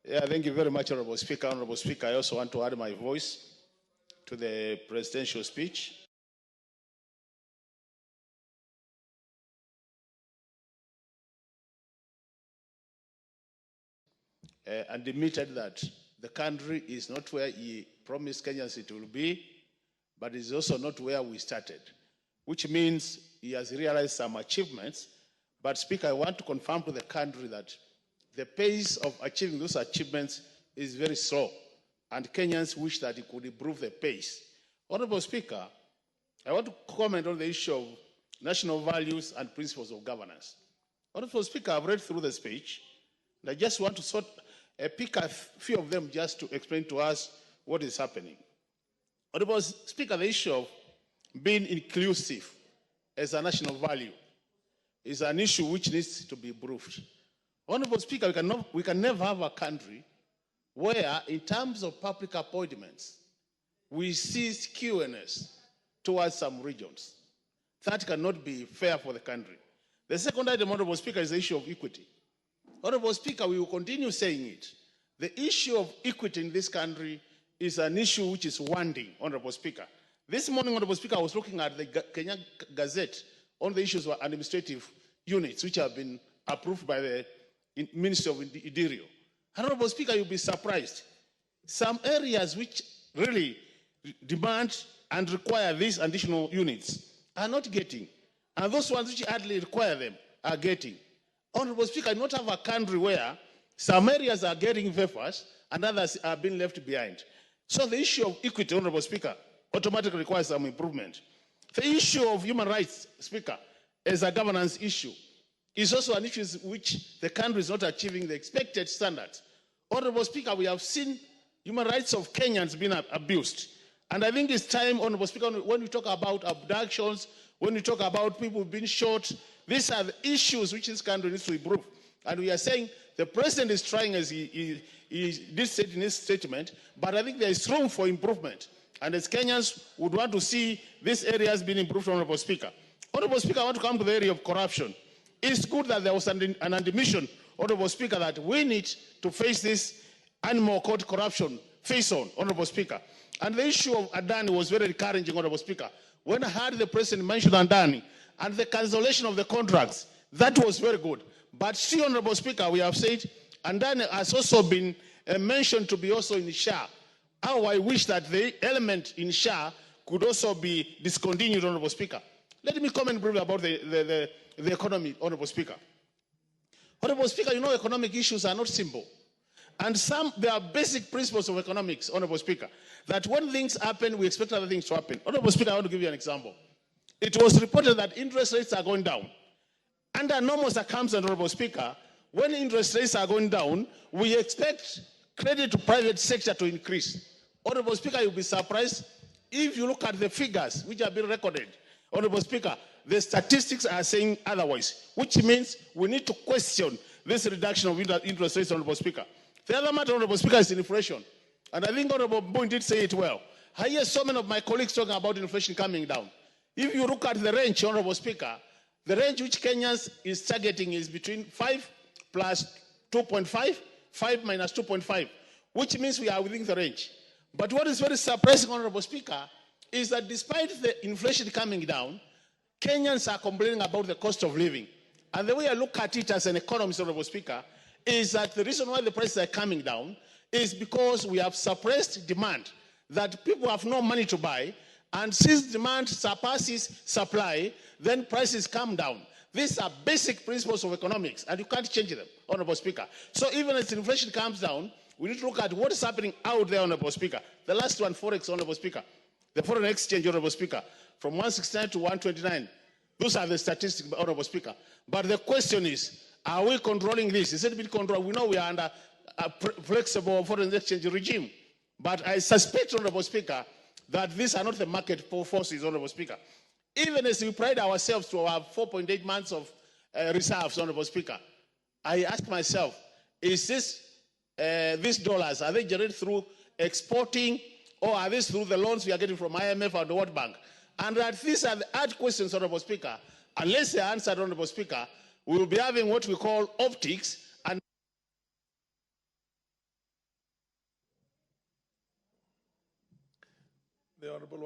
Yeah, thank you very much, Honorable Speaker. Honorable Speaker, I also want to add my voice to the presidential speech. And admitted that the country is not where he promised Kenyans it will be, but is also not where we started, which means he has realized some achievements. But Speaker, I want to confirm to the country that the pace of achieving those achievements is very slow, and Kenyans wish that he could improve the pace. Honorable Speaker, I want to comment on the issue of national values and principles of governance. Honorable Speaker, I've read through the speech, and I just want to pick a few of them just to explain to us what is happening. Honorable Speaker, the issue of being inclusive as a national value is an issue which needs to be improved. Honorable Speaker, we can never have a country where, in terms of public appointments, we see skewness towards some regions. That cannot be fair for the country. The second item, Honorable Speaker, is the issue of equity. Honorable Speaker, we will continue saying it. The issue of equity in this country is an issue which is wanting, Honorable Speaker. This morning, Honorable Speaker, I was looking at the Kenya Gazette on the issues of administrative units which have been approved by the Ministry of Interior. Honorable Speaker, you'll be surprised. Some areas which really demand and require these additional units are not getting. And those ones which hardly require them are getting. Honorable Speaker, I do not have a country where some areas are getting favors and others are being left behind. So the issue of equity, Honorable Speaker, automatically requires some improvement. The issue of human rights, Speaker, as a governance issue, is also an issue which the country is not achieving the expected standards. Honorable Speaker, we have seen human rights of Kenyans being abused. And I think it's time, Honorable Speaker, when we talk about abductions, when we talk about people being shot, these are the issues which this country needs to improve. And we are saying the president is trying, as he did say in his statement, but I think there is room for improvement. And as Kenyans would want to see these areas being improved, Honorable Speaker. Honorable Speaker, I want to come to the area of corruption. It's good that there was an admission, Honorable Speaker, that we need to face this animal called corruption face on, Honorable Speaker. And the issue of Adani was very encouraging, Honorable Speaker. When I heard the president mention Adani and the cancellation of the contracts, that was very good. But see, Honorable Speaker, we have said Adani has also been mentioned to be also in SHA. How I wish that the element in SHA could also be discontinued, Honorable Speaker. Let me comment briefly about the economy, Honorable Speaker. Honorable Speaker, you know economic issues are not simple. And there are basic principles of economics, Honorable Speaker, that when things happen, we expect other things to happen. Honorable Speaker, I want to give you an example. It was reported that interest rates are going down. Under normal circumstances, Honorable Speaker, when interest rates are going down, we expect credit to private sector to increase. Honorable Speaker, you'll be surprised if you look at the figures which have been recorded. Honorable Speaker, the statistics are saying otherwise, which means we need to question this reduction of interest rates, Honorable Speaker. The other matter, Honorable Speaker, is inflation. And I think Honorable Boone did say it well. I hear so many of my colleagues talking about inflation coming down. If you look at the range, Honorable Speaker, the range which Kenyans is targeting is between 5 plus 2.5, 5 minus 2.5, which means we are within the range. But what is very surprising, Honorable Speaker, is that despite the inflation coming down, Kenyans are complaining about the cost of living. And the way I look at it as an economist, Honorable Speaker, is that the reason why the prices are coming down is because we have suppressed demand, that people have no money to buy, and since demand surpasses supply, then prices come down. These are basic principles of economics, and you can't change them, Honorable Speaker. So even as inflation comes down, we need to look at what is happening out there, Honorable Speaker. The last one, Forex, Honorable Speaker. The foreign exchange, Honorable Speaker, from 169 to 129. Those are the statistics, Honorable Speaker. But the question is, are we controlling this? Is it being controlled? We know we are under a flexible foreign exchange regime. But I suspect, Honorable Speaker, that these are not the market forces, Honorable Speaker. Even as we pride ourselves to our 4.8 months of reserves, Honorable Speaker, I ask myself, is these dollars, are they generated through exporting, or are these through the loans we are getting from IMF or the World Bank? And that these are the hard questions, Honorable Speaker. Unless they are answered, Honorable Speaker, we will be having what we call optics, and the Honorable